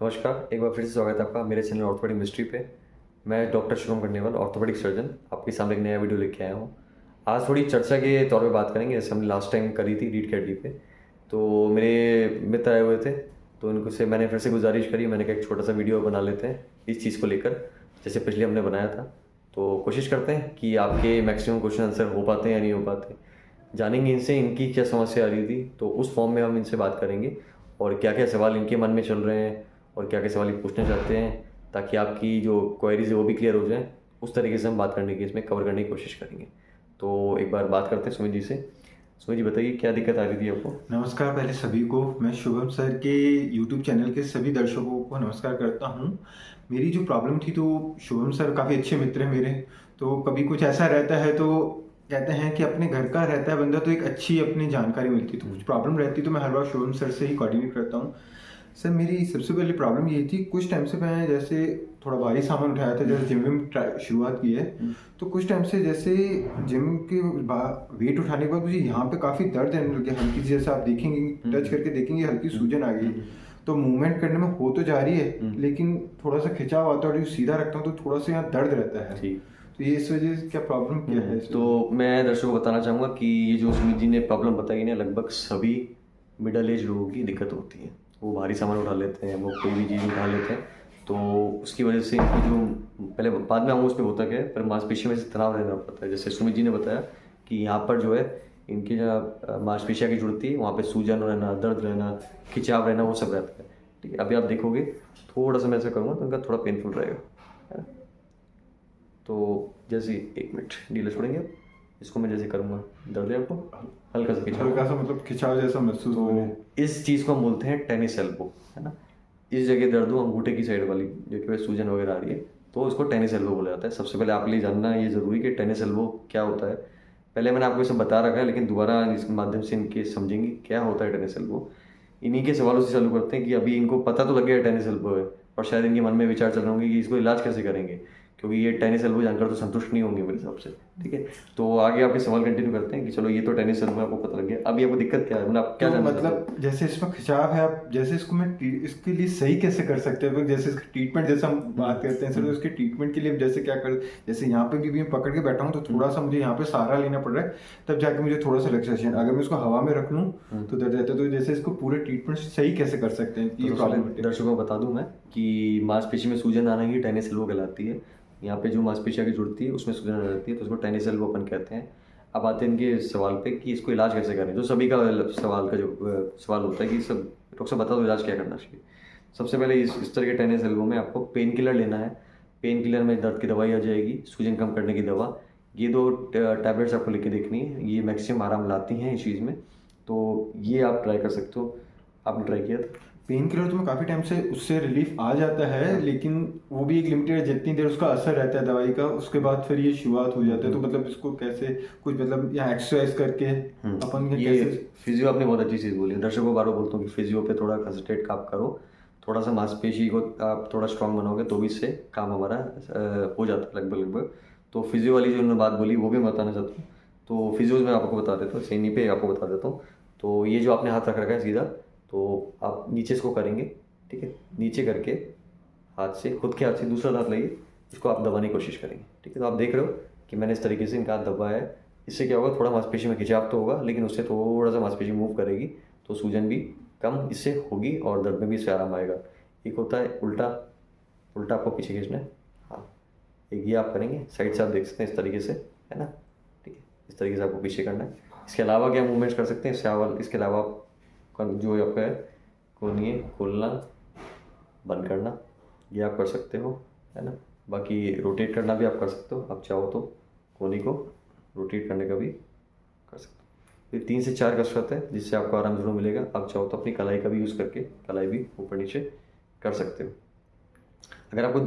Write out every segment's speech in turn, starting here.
नमस्कार, एक बार फिर से स्वागत है आपका मेरे चैनल ऑर्थोपेडिक मिस्ट्री पे। मैं doctor Shubham Khandelwal, orthopaedic surgeon, आपके सामने एक नया वीडियो लेके आया हूँ। आज थोड़ी चर्चा के तौर पे बात करेंगे, जैसे हमने लास्ट टाइम करी थी रीढ़ की हड्डी पे। तो मेरे मित्र आए हुए थे, तो उनको से मैंने फिर से गुजारिश करी, मैंने कहा एक छोटा सा वीडियो बना लेते हैं इस चीज़ को लेकर, जैसे पिछले हमने बनाया था। तो कोशिश करते हैं कि आपके मैक्सिमम क्वेश्चन आंसर हो पाते हैं या नहीं हो पाते। जानेंगे इनसे इनकी क्या समस्या आ रही थी, तो उस फॉर्म में हम इनसे बात करेंगे और क्या क्या सवाल इनके मन में चल रहे हैं और क्या क्या सवाल ये पूछना चाहते हैं, ताकि आपकी जो क्वेरीज है वो भी क्लियर हो जाए। उस तरीके से हम बात करने की, इसमें कवर करने की कोशिश करेंगे। तो एक बार बात करते हैं सुमित जी से। सुमित जी बताइए, क्या दिक्कत आ रही थी आपको? नमस्कार। पहले सभी को मैं शुभम सर के यूट्यूब चैनल के सभी दर्शकों को नमस्कार करता हूं। मेरी जो प्रॉब्लम थी, तो शुभम सर काफ़ी अच्छे मित्र हैं मेरे। तो कभी कुछ ऐसा रहता है तो कहते हैं कि अपने घर का रहता है बंदा तो एक अच्छी अपनी जानकारी मिलती है। तो कुछ प्रॉब्लम रहती तो मैं हर बार शुभम सर से ही कोऑर्डिनेट करता हूँ। सर, मेरी सबसे पहली प्रॉब्लम ये थी, कुछ टाइम से मैं जैसे थोड़ा भारी सामान उठाया था, जैसे जिम में शुरुआत की है। तो कुछ टाइम से जैसे जिम के वेट उठाने के बाद मुझे यहाँ पे काफ़ी दर्द रहने लगे, हल्की सी, जैसे आप देखेंगे टच करके देखेंगे हल्की सूजन आ गई। तो मूवमेंट करने में हो तो जा रही है, लेकिन थोड़ा सा खिंचाव आता है और जो सीधा रखता हूँ तो थोड़ा सा यहाँ दर्द रहता है। ठीक। तो ये इस वजह से क्या प्रॉब्लम क्या है? तो मैं दर्शकों को बताना चाहूँगा कि ये जो सुमित जी ने प्रॉब्लम बताई ना, लगभग सभी मिडल एज लोगों की दिक्कत होती है। वो भारी सामान उठा लेते हैं, वो कोई भी चीज़ उठा लेते हैं, तो उसकी वजह से इनकी जो, पहले बाद में आऊँगा उस पर होता क्या है, पर मांसपेशियों में से तनाव रहना पड़ता है। जैसे सुमित जी ने बताया कि यहाँ पर जो है इनकी जो मांसपेशियाँ की जुड़ती है, वहाँ पे सूजन रहना, दर्द रहना, खिंचाव रहना, वो सब रहता है। ठीक है, अभी आप देखोगे थोड़ा सा मैं ऐसा करूँगा तो इनका थोड़ा पेनफुल रहेगा, है ना। तो जैसे एक मिनट ढीला छोड़ेंगे आप, इसको मैं जैसे करूँगा, दर्द है आपको? हल्का सा खिंचाव। हल्का सा मतलब खिंचाव जैसा महसूस हो रहा है। तो इस चीज़ को हम बोलते हैं टेनिस एल्बो, है ना। इस जगह दर्द हो, अंगूठे की साइड वाली जो कि सूजन वगैरह आ रही है, तो इसको टेनिस एल्बो बोला जाता है। सबसे पहले आपके लिए जानना ये ज़रूरी कि टेनिस एल्बो क्या होता है। पहले मैंने आपको ये सब बता रखा है, लेकिन दोबारा इसके माध्यम से इनके समझेंगे क्या होता है टेनिस एल्बो। इन्हीं के सवालों से चालू करते हैं कि अभी इनको पता तो लग गया टेनिस एल्बो है, और शायद इनके मन में विचार चल रहे होंगे कि इसको इलाज कैसे करेंगे, क्योंकि ये टेनिस एल्बो जानकर तो संतुष्ट नहीं होंगे मेरे हिसाब से। ठीक है, तो आगे आपके सवाल कंटिन्यू करते हैं कि चलो ये तो टेनिस एल्बो आपको पता लग गया, अभी आपको दिक्कत क्या है, मतलब आप क्या तो जानना चाहते हैं? मतलब जैसे इसमें खिंचाव है, आप जैसे इसको मैं इसके लिए सही कैसे कर सकते हैं? जैसे इसका ट्रीटमेंट जैसे हम बात करते हैं सर, तो इसके ट्रीटमेंट के लिए जैसे क्या कर, जैसे यहाँ पे भी मैं पकड़ के बैठा हूँ तो थोड़ा सा मुझे यहाँ पे सहारा लेना पड़ रहा है, तब जाके मुझे थोड़ा सा रिलैक्सेशन। अगर मैं इसको हवा में रख लूँ तो दर्द रहता है। तो जैसे इसको पूरे ट्रीटमेंट सही कैसे कर सकते हैं कि ये प्रॉब्लम हटे? दर्शकों को बता दूं मैं कि मांसपेशी में सूजन आना ही टेनिस एल्बो कहलाती है। यहाँ पे जो मांसपेशियाँ की जुड़ती है उसमें सूजन आ जाती है, तो उसको टेनिस एल्बो अपन कहते हैं। अब आते हैं इनके सवाल पे कि इसको इलाज कैसे करें, जो सभी का सवाल का जो सवाल होता है कि सब डॉक्टर साहब बता दो इलाज क्या करना चाहिए। सबसे पहले इस तरह के टेनिस एल्बो में आपको पेन किलर लेना है। पेन किलर में दर्द की दवाई आ जाएगी, सूजन कम करने की दवा। ये दो टैबलेट्स आपको लिख के देखनी है, ये मैक्सिमम आराम लाती हैं इस चीज़ में, तो ये आप ट्राई कर सकते हो। आपने ट्राई किया था? पेन किलर तो मैं काफ़ी टाइम से, उससे रिलीफ आ जाता है, लेकिन वो भी एक लिमिटेड है, जितनी देर उसका असर रहता है दवाई का, उसके बाद फिर ये शुरुआत हो जाता है। तो मतलब इसको कैसे, कुछ मतलब या एक्सरसाइज करके अपन ये कैसे? फिजियो आपने बहुत अच्छी चीज़ बोली है। दर्शकों को बार बार बोलता हूँ कि फिजियो पे थोड़ा कंसंट्रेट आप करो, थोड़ा सा मांसपेशी को आप थोड़ा स्ट्रांग बनाओगे तो भी इससे काम हमारा हो जाता है लगभग लगभग। तो फिजियो वाली जो उन्होंने बात बोली वो भी मैं बताना चाहता हूँ। तो फिजियो में आपको बता देता हूँ, सीनी पे आपको बता देता हूँ। तो ये जो आपने हाथ रख रखा है सीधा, तो आप नीचे इसको करेंगे। ठीक है, नीचे करके हाथ से, खुद के हाथ से दूसरा हाथ लाइए, इसको आप दबाने की कोशिश करेंगे। ठीक है, तो आप देख रहे हो कि मैंने इस तरीके से इनका हाथ दबाया है। इससे क्या होगा, थोड़ा मांसपेशी में खिंचाव तो होगा, लेकिन उससे थोड़ा सा मांसपेशी मूव करेगी, तो सूजन भी कम इससे होगी और दर्द में भी इससे आराम आएगा। एक होता है उल्टा, उल्टा आपको पीछे खींचना है। हाँ, एक ये आप करेंगे, साइड से आप देख सकते हैं इस तरीके से, है ना। ठीक है, इस तरीके से आपको पीछे करना है। इसके अलावा क्या मूवमेंट्स कर सकते हैं, इसके अलावा आप जो आपका है, कोनिए खोलना, बंद करना, ये आप कर सकते हो, है ना। बाकी रोटेट करना भी आप कर सकते हो, आप चाहो तो कोनी को रोटेट करने का भी कर सकते हो। ये 3 से 4 कसरत है जिससे आपको आराम जरूर मिलेगा। आप चाहो तो अपनी कलाई का भी यूज़ करके कलाई भी ऊपर नीचे कर सकते हो। अगर आपको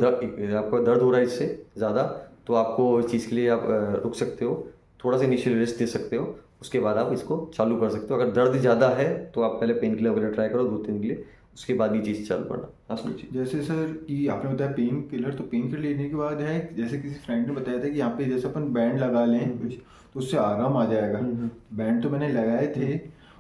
दर्द हो रहा है इससे ज़्यादा, तो आपको इस चीज़ के लिए आप रुक सकते हो, थोड़ा सा इनिशियल रेस्ट दे सकते हो, उसके बाद आप इसको चालू कर सकते हो। अगर दर्द ज़्यादा है तो आप पहले पेन किलर वगैरह ट्राई करो 2-3 के लिए, उसके बाद ये चीज़ चालू करना। हाँ सुनिए। जैसे सर कि आपने बताया पेन किलर, तो पेन किलर लेने के बाद है, जैसे किसी फ्रेंड ने बताया था कि यहाँ पे जैसे अपन बैंड लगा लें तो उससे आराम आ जाएगा। बैंड तो मैंने लगाए थे,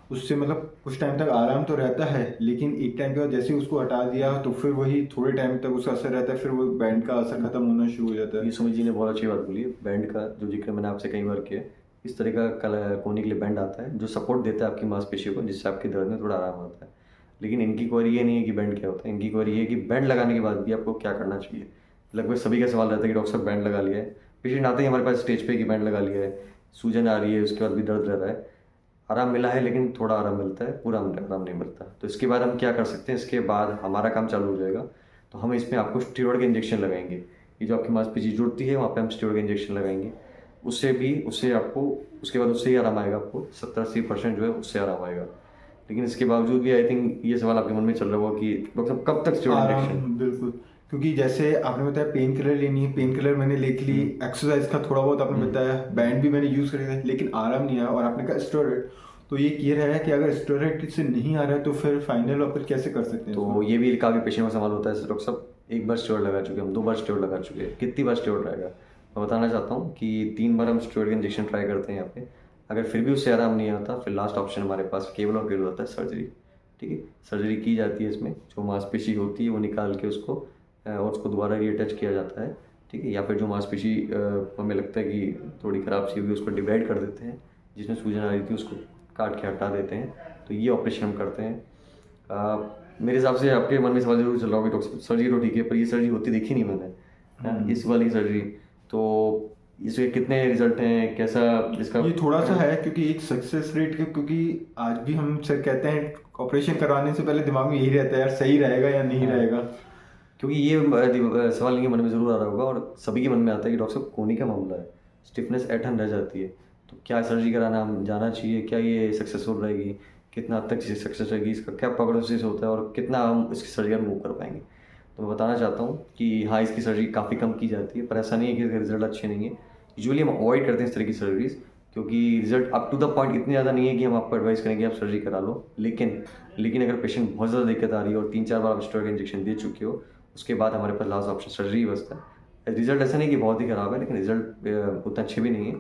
उससे मतलब कुछ टाइम तक आराम तो रहता है, लेकिन एक टाइम के बाद जैसे ही उसको हटा दिया तो फिर वही थोड़े टाइम तक उसका असर रहता है, फिर वो बैंड का असर खत्म होना शुरू हो जाता ये है। सुमित जी ने बहुत अच्छी बात बोली है। बैंड का जो जिक्र मैंने आपसे कई बार किया है, इस तरह का कोने के लिए बैंड आता है जो सपोर्ट देता है आपकी मांसपेशियों को, जिससे आपके दर्द में थोड़ा आराम आता है। लेकिन इनकी क्वेरी ये नहीं है कि बैंड क्या होता है, इनकी क्वेरी ये है कि बैंड लगाने के बाद भी आपको क्या करना चाहिए। लगभग सभी का सवाल रहता है कि डॉक्टर साहब बैंड लगा लिया है, पेशेंट आते ही हमारे पास स्टेज पे कि बैंड लगा लिया है, सूजन आ रही है, उसके बाद भी दर्द रह रहा है। आराम मिला है लेकिन थोड़ा आराम मिलता है, पूरा आराम नहीं मिलता। तो इसके बाद हम क्या कर सकते हैं, इसके बाद हमारा काम चालू हो जाएगा। तो हम इसमें आपको स्टीरॉयड के इंजेक्शन लगाएंगे। ये जो आपकी मांसपेशी जुड़ती है वहाँ पे हम स्टीरॉयड के इंजेक्शन लगाएंगे। उससे आपको उसके बाद उससे ही आराम आएगा, आपको 70-80% जो है उससे आराम आएगा। लेकिन इसके बावजूद भी आई थिंक ये सवाल आपके मन में चल रहा होगा कि डॉक्टर साहब कब तक स्टीरॉयड इंजेक्शन। आराम बिल्कुल, क्योंकि जैसे आपने बताया पेन किलर लेनी है, पेन किलर मैंने लिख ली, एक्सरसाइज का थोड़ा बहुत आपने बताया, बैंड भी मैंने यूज़ करी है, लेकिन आराम नहीं आया, और आपने कहा स्टेरॉइड। तो ये क्लियर है कि अगर स्टेरॉइड से नहीं आ रहा है तो फिर फाइनल और फिर कैसे कर सकते हैं तो ये भी काफ़ी पेशेंट का सवाल होता है, डॉक्टर साहब एक बार स्टेरॉइड लगा चुके हैं हम, 2 बार स्टेरॉइड लगा चुके हैं, कितनी बार स्टेरॉइड रहेगा। मैं बताना चाहता हूँ कि 3 बार हम स्टेरॉइड का इंजेक्शन ट्राई करते हैं यहाँ पे। अगर फिर भी उससे आराम नहीं आता, फिर लास्ट ऑप्शन हमारे पास केवल और केवल होता है सर्जरी। ठीक है, सर्जरी की जाती है, इसमें जो मांसपेशी होती है वो निकाल के उसको और उसको दोबारा रीअटैच किया जाता है। ठीक है, या फिर जो मांसपेशी हमें लगता है कि थोड़ी ख़राब सी हुई उसको डिवाइड कर देते हैं, जिसमें सूजन आ रही थी उसको काट के हटा देते हैं। तो ये ऑपरेशन हम करते हैं। मेरे हिसाब से आपके मन में सवाल जरूर चल रहा होगा डॉक्टर सर्जरी तो ठीक है, पर ये सर्जरी होती देखी नहीं मैंने, इस वाली सर्जरी। तो इसके कितने रिजल्ट हैं, कैसा इसका। ये थोड़ा सा है क्योंकि एक सक्सेस रेट के, क्योंकि आज भी हम सर कहते हैं ऑपरेशन करवाने से पहले दिमाग में यही रहता है यार सही रहेगा या नहीं रहेगा। क्योंकि ये सवाल इनके मन में ज़रूर आ रहा होगा और सभी के मन में आता है कि डॉक्टर साहब कोहनी का मामला है, स्टिफनेस ऐंठन रह जाती है, तो क्या सर्जरी कराना हम जाना चाहिए, क्या ये सक्सेसफुल रहेगी, कितना हद तक सक्सेस रहेगी, इसका क्या प्रोग्नोसिस होता है और कितना हम इसकी सर्जरी मूव कर पाएंगे। तो मैं बताना चाहता हूँ कि हाँ, इसकी सर्जरी काफ़ी कम की जाती है, पर ऐसा नहीं है कि इसके रिजल्ट अच्छे नहीं है। यूजुअली हम अवॉइड करते हैं इस तरह की सर्जरीज, क्योंकि result up to the point इतनी ज़्यादा नहीं है कि हम आपको एडवाइस करेंगे आप सर्जरी करा लो। लेकिन अगर पेशेंट बहुत ज़्यादा दिक्कत आ रही है और 3-4 बार आप स्टेरॉइड इंजेक्शन दे चुके हो, उसके बाद हमारे पास लास्ट ऑप्शन सर्जरी बचता है। रिजल्ट ऐसा नहीं कि बहुत ही ख़राब है, लेकिन रिजल्ट उतना अच्छे भी नहीं है।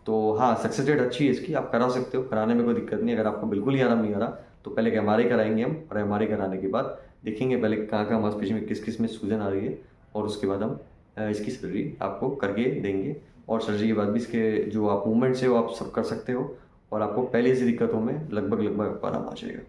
तो हाँ, सक्सेस रेट अच्छी है इसकी, आप करा सकते हो, कराने में कोई दिक्कत नहीं। अगर आपको बिल्कुल ही आराम नहीं आ रहा तो पहले एक एमआरआई कराएंगे हम, और एमआरआई कराने के बाद देखेंगे पहले कहाँ कहाँ मांसपेशी में किस किस में सूजन आ रही है, और उसके बाद हम इसकी सर्जरी आपको करके देंगे। और सर्जरी के बाद भी इसके जो आप मूवमेंट्स है वो आप सब कर सकते हो, और आपको पहले से दिक्कतों में लगभग आराम आ जाएगा।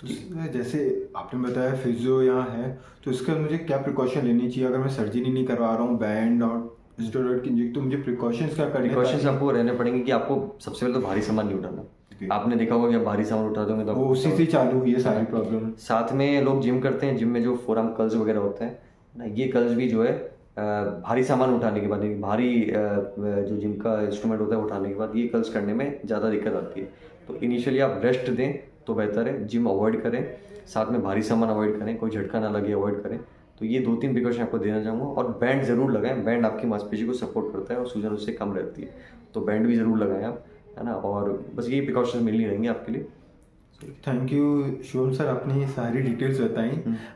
तो जैसे आपने बताया फिजियो यहाँ है, तो इसका मुझे क्या प्रिकॉशन लेनी चाहिए अगर मैं सर्जरी नहीं करवा रहा हूँ, बैंड और स्टेरॉइड की इंजेक्शन, तो मुझे प्रिकॉशंस क्या करने प्रिकॉशंस आपको रहने पड़ेंगे कि आपको सबसे पहले तो भारी सामान नहीं उठाना। आपने देखा होगा कि आप भारी सामान उठाते होंगे तो वो उसी से चालू हुई है सारी प्रॉब्लम। साथ में लोग जिम करते हैं, जिम में जो फोरआर्म कर्ल्स वगैरह होते हैं ना, ये कर्ल्स भी जो है भारी सामान उठाने के बाद, भारी जो जिम का इंस्ट्रूमेंट होता है उठाने के बाद ये कर्ल्स करने में ज़्यादा दिक्कत आती है। तो इनिशियली आप रेस्ट दें तो बेहतर है, जिम अवॉइड करें, साथ में भारी सामान अवॉइड करें, कोई झटका ना लगे अवॉइड करें। तो ये 2-3 प्रिकॉशन आपको देना चाहूँगा। और बैंड ज़रूर लगाएं, बैंड आपकी मांसपेशी को सपोर्ट करता है और सूजन उससे कम रहती है, तो बैंड भी ज़रूर लगाएं आप, है ना। और बस ये प्रिकॉशन मिल ही रहेंगे आपके लिए। थैंक यू शिवम सर, आपने ये सारी डिटेल्स बताई।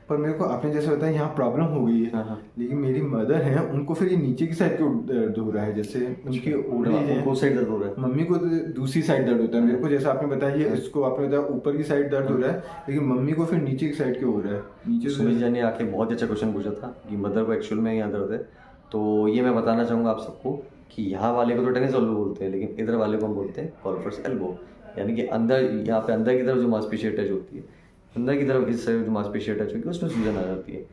पर मेरे को आपने जैसे बताया यहाँ प्रॉब्लम हो गई है, लेकिन मेरी मदर है उनको फिर ये नीचे की साइड क्यों दर्द हो रहा है, जैसे उनकी ओल्ड एज है, उनको साइड दर्द हो रहा है, मम्मी को दूसरी साइड दर्द होता है। मेरे को जैसे आपने बताया ये इसको आपने बताया ऊपर की साइड दर्द हो रहा है, लेकिन मम्मी को फिर नीचे की साइड क्यों हो रहा है, नीचे से। सुमित जी ने आके बहुत अच्छा क्वेश्चन पूछा था कि मदर को एक्चुअल में यहाँ दर्द है। तो ये मैं बताना चाहूँगा आप सबको कि यहाँ वाले को तो टेनिस एल्बो बोलते हैं, लेकिन इधर वाले को हम बोलते हैं गोल्फर्स एल्बो। यानी कि अंदर, यहाँ पे अंदर की तरफ जो मांसपेशी अटैच होती है, अंदर की तरफ इस जो मांसपेशी अटैच होती है उसमें सूजन आ जाती है।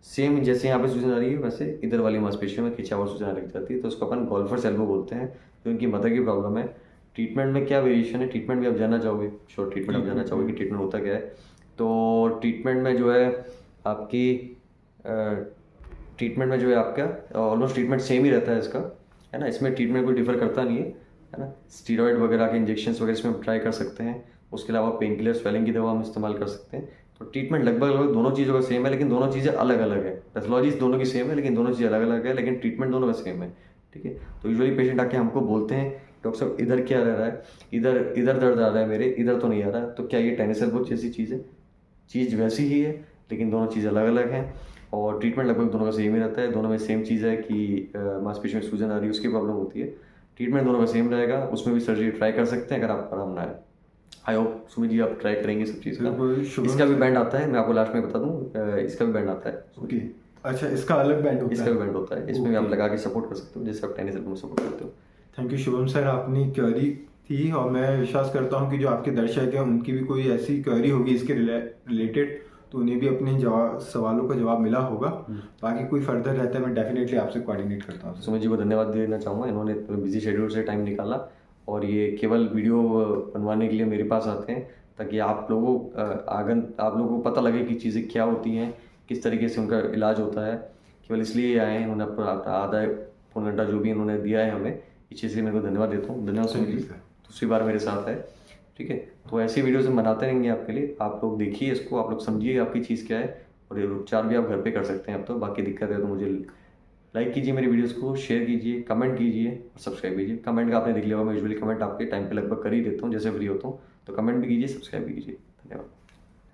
सेम जैसे यहाँ पे सूजन आ रही है वैसे इधर वाली मांसपेशियों में खिंचाव और सूजन लग जाती है, तो उसको अपन गोल्फर्स एल्बो बोलते हैं। जो इनकी मदर की प्रॉब्लम है, ट्रीटमेंट में क्या वेरिएशन है, ट्रीटमेंट भी आप जानना चाहोगे, श्योर ट्रीटमेंट आप जानना चाहोगे कि ट्रीटमेंट होता क्या है। तो ट्रीटमेंट में जो है आपकी ट्रीटमेंट में जो है आपका ऑलमोस्ट ट्रीटमेंट सेम ही रहता है इसका, है ना। इसमें ट्रीटमेंट कोई डिफर करता नहीं है ना। स्टीरॉयड वगैरह के इंजेक्शंस वगैरह इसमें ट्राई कर सकते हैं, उसके अलावा पेन किलर स्वेलिंग की दवा हम इस्तेमाल कर सकते हैं। तो ट्रीटमेंट लगभग दोनों चीज़ों का सेम है, लेकिन दोनों चीज़ें अलग अलग है। पैथोलॉजी दोनों की सेम है लेकिन दोनों चीज़ें अलग अलग है, लेकिन ट्रीटमेंट दोनों का सेम है। ठीक है, तो यूजुअली पेशेंट आके हमको बोलते हैं डॉक्टर साहब इधर क्या रह रहा है, इधर इधर दर्द आ रहा है मेरे, इधर तो नहीं आ रहा। तो क्या ये टेनिस एल्बो जैसी चीज़ है? चीज़ वैसी ही है, लेकिन दोनों चीज़ अलग अलग हैं। और ट्रीटमेंट लगभग दोनों का सेम ही रहता है। दोनों में सेम चीज़ है कि मांसपेशी में सूजन आ रही है, उसकी प्रॉब्लम होती है, ट्रीटमेंट दोनों का सेम रहेगा। उसमें भी सर्जरी ट्राई कर सकते हैं अगर आप आराम ना आए। आई होप सुमित जी आप ट्राई करेंगे सब चीज़ का। बिल्कुल, शुभम इसका भी सर। बैंड आता है, मैं आपको लास्ट में बता दूँ, इसका भी बैंड आता है। ओके, अच्छा, इसका अलग बैंड होता इसका है। भी बैंड होता है, इसमें भी आप ओके, लगा के सपोर्ट कर सकते हो जैसे आप टेनिस में सपोर्ट करते हो। थैंक यू शुभम सर, आपने क्वेरी थी और मैं विश्वास करता हूँ कि जो आपके दर्शक हैं उनकी भी कोई ऐसी क्वेरी होगी इसके रिलेटेड, तो उन्हें भी अपने सवालों का जवाब मिला होगा। बाकी कोई फर्दर रहता है मैं डेफिनेटली आपसे कोऑर्डिनेट करता हूँ सर। सुमित जी को धन्यवाद देना चाहूँगा, इन्होंने बिजी शेड्यूल से टाइम निकाला और ये केवल वीडियो बनवाने के लिए मेरे पास आते हैं ताकि आप लोगों को पता लगे कि चीज़ें क्या होती हैं, किस तरीके से उनका इलाज होता है। केवल इसलिए आए हैं, इन्होंने अपना आधा पौन घंटा जो भी इन्होंने दिया है हमें, इस चीज़ के लिए मेरे को धन्यवाद देता हूँ। धन्यवाद Sumit thank ji, you sir. दूसरी बार मेरे साथ है। ठीक है, तो ऐसी वीडियोज़ हम बनाते रहेंगे आपके लिए। आप लोग देखिए इसको, आप लोग समझिए आपकी चीज़ क्या है और ये उपचार भी आप घर पे कर सकते हैं। अब तो बाकी दिक्कत है तो मुझे लाइक कीजिए मेरी वीडियोस को, शेयर कीजिए, कमेंट कीजिए और सब्सक्राइब कीजिए। कमेंट का आपने देख लिया होगा, मैं यूजुअली कमेंट आपके टाइम पे लगभग कर ही देता हूँ जैसे फ्री होता हूँ, तो कमेंट भी कीजिए, सब्सक्राइब भी कीजिए। धन्यवाद।